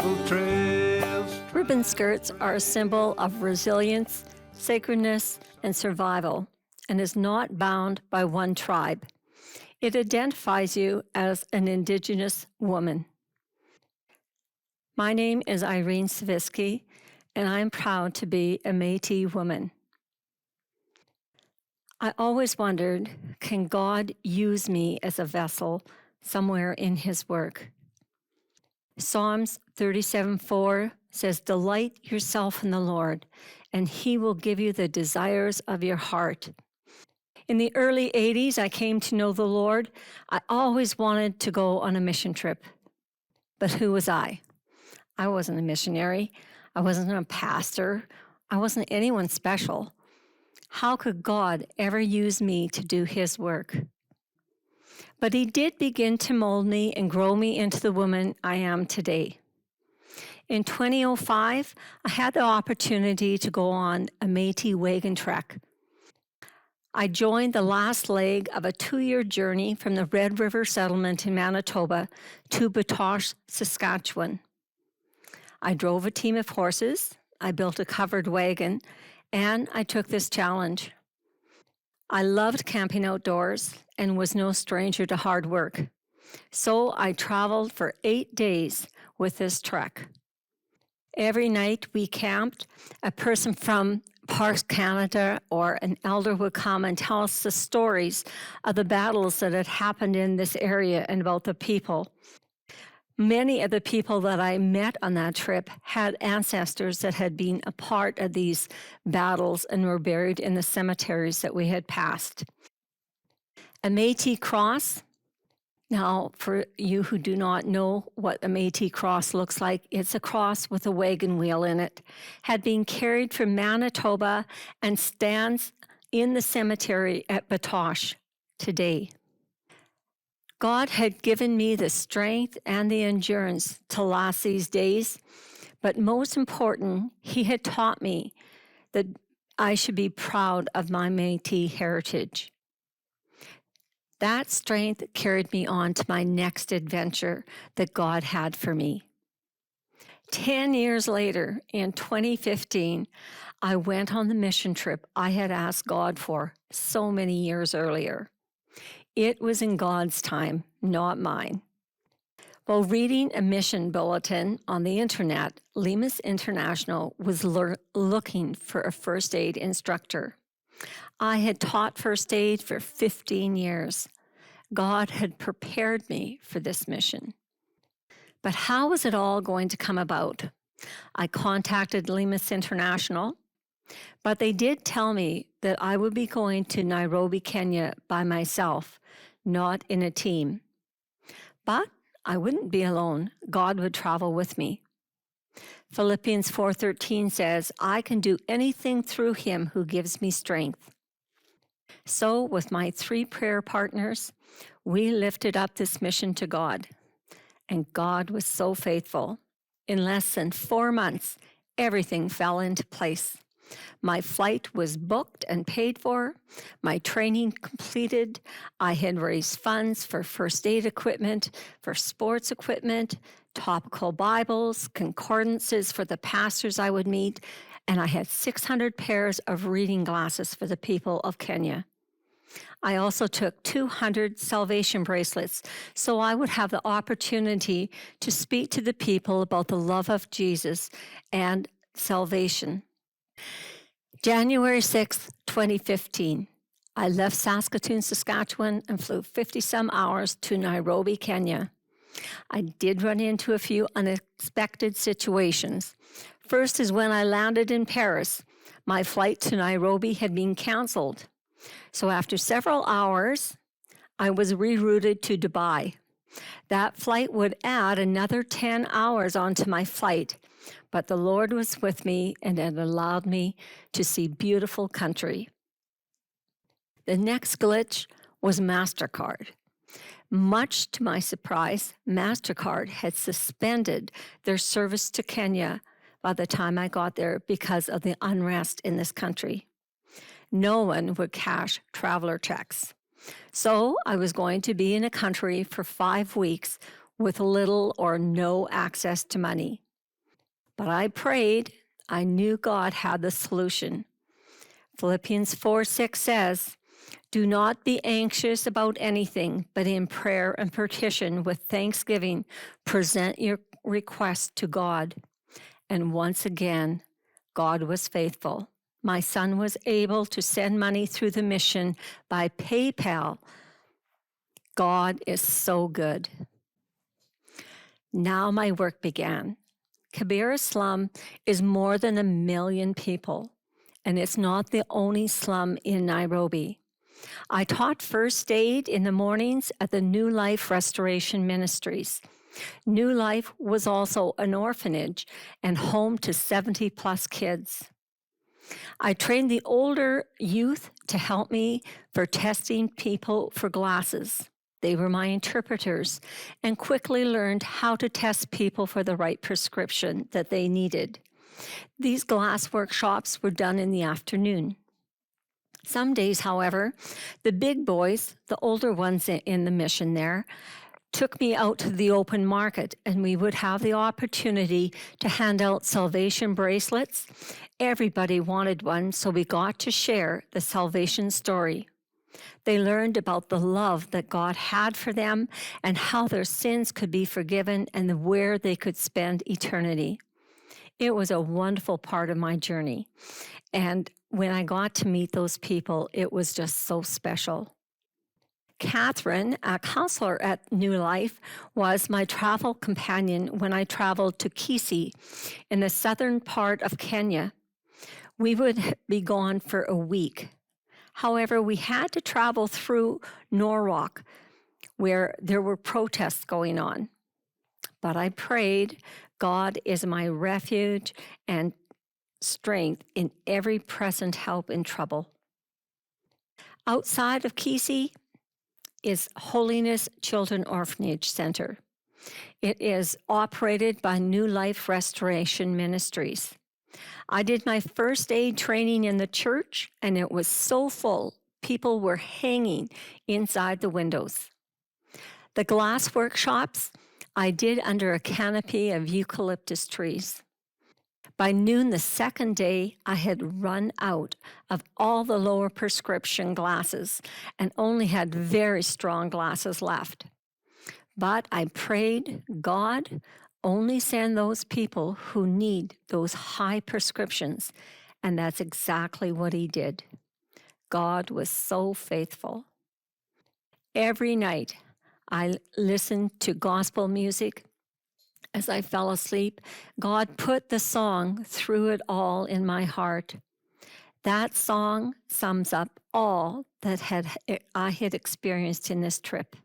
traveled trails. Ribbon skirts are a symbol of resilience, sacredness, and survival, and is not bound by one tribe. It identifies you as an Indigenous woman. My name is Irene Savitsky, and I am proud to be a Métis woman. I always wondered, can God use me as a vessel somewhere in His work? Psalms 37:4 says, "Delight yourself in the Lord, and He will give you the desires of your heart." In the early 80s, I came to know the Lord. I always wanted to go on a mission trip. But who was I? I wasn't a missionary. I wasn't a pastor. I wasn't anyone special. How could God ever use me to do His work? But He did begin to mold me and grow me into the woman I am today. In 2005, I had the opportunity to go on a Métis wagon trek. I joined the last leg of a 2-year journey from the Red River settlement in Manitoba to Batoche, Saskatchewan. I drove a team of horses, I built a covered wagon, and I took this challenge. I loved camping outdoors and was no stranger to hard work. So I traveled for 8 days with this trek. Every night we camped. A person from Parks Canada or an elder would come and tell us the stories of the battles that had happened in this area and about the people. Many of the people that I met on that trip had ancestors that had been a part of these battles and were buried in the cemeteries that we had passed. A Métis cross. Now, for you who do not know what a Métis cross looks like, it's a cross with a wagon wheel in it, had been carried from Manitoba and stands in the cemetery at Batoche today. God had given me the strength and the endurance to last these days, but most important, He had taught me that I should be proud of my Métis heritage. That strength carried me on to my next adventure that God had for me. 10 years later, in 2015, I went on the mission trip I had asked God for so many years earlier. It was in God's time, not mine. While reading a mission bulletin on the internet, Lemus International was looking for a first aid instructor. I had taught first aid for 15 years. God had prepared me for this mission. But how was it all going to come about? I contacted Lemus International, but they did tell me that I would be going to Nairobi, Kenya by myself, not in a team. But I wouldn't be alone. God would travel with me. Philippians 4:13 says, "I can do anything through Him who gives me strength." So with my 3 prayer partners, we lifted up this mission to God. And God was so faithful. In less than 4 months, everything fell into place. My flight was booked and paid for, my training completed, I had raised funds for first aid equipment, for sports equipment, topical Bibles, concordances for the pastors I would meet, and I had 600 pairs of reading glasses for the people of Kenya. I also took 200 salvation bracelets, so I would have the opportunity to speak to the people about the love of Jesus and salvation. January 6th, 2015, I left Saskatoon, Saskatchewan, and flew 50-some hours to Nairobi, Kenya. I did run into a few unexpected situations. First is when I landed in Paris. My flight to Nairobi had been canceled. So after several hours, I was rerouted to Dubai. That flight would add another 10 hours onto my flight, but the Lord was with me and it allowed me to see beautiful country. The next glitch was MasterCard. Much to my surprise, MasterCard had suspended their service to Kenya by the time I got there because of the unrest in this country. No one would cash traveler checks. So I was going to be in a country for 5 weeks with little or no access to money. But I prayed. I knew God had the solution. Philippians 4:6 says, "Do not be anxious about anything, but in prayer and petition with thanksgiving, present your requests to God." And once again, God was faithful. My son was able to send money through the mission by PayPal. God is so good. Now my work began. Kibera slum is more than 1 million people, and it's not the only slum in Nairobi. I taught first aid in the mornings at the New Life Restoration Ministries. New Life was also an orphanage and home to 70 plus kids. I trained the older youth to help me for testing people for glasses. They were my interpreters and quickly learned how to test people for the right prescription that they needed. These glass workshops were done in the afternoon. Some days, however, the big boys, the older ones in the mission there, took me out to the open market, and we would have the opportunity to hand out salvation bracelets. Everybody wanted one, so we got to share the salvation story. They learned about the love that God had for them and how their sins could be forgiven and where they could spend eternity. It was a wonderful part of my journey. And when I got to meet those people, it was just so special. Catherine, a counselor at New Life, was my travel companion when I traveled to Kisii in the southern part of Kenya. We would be gone for a week. However, we had to travel through Norwalk, where there were protests going on. But I prayed, God is my refuge and strength in every present help in trouble. Outside of Kisii is Holiness Children Orphanage Center. It is operated by New Life Restoration Ministries. I did my first aid training in the church, and it was so full, people were hanging inside the windows. The glass workshops I did under a canopy of eucalyptus trees. By noon the second day, I had run out of all the lower prescription glasses and only had very strong glasses left. But I prayed, God, only send those people who need those high prescriptions. And that's exactly what he did. God was so faithful. Every night, I listened to gospel music. As I fell asleep, God put the song "Through It All" in my heart. That song sums up all that I had experienced in this trip.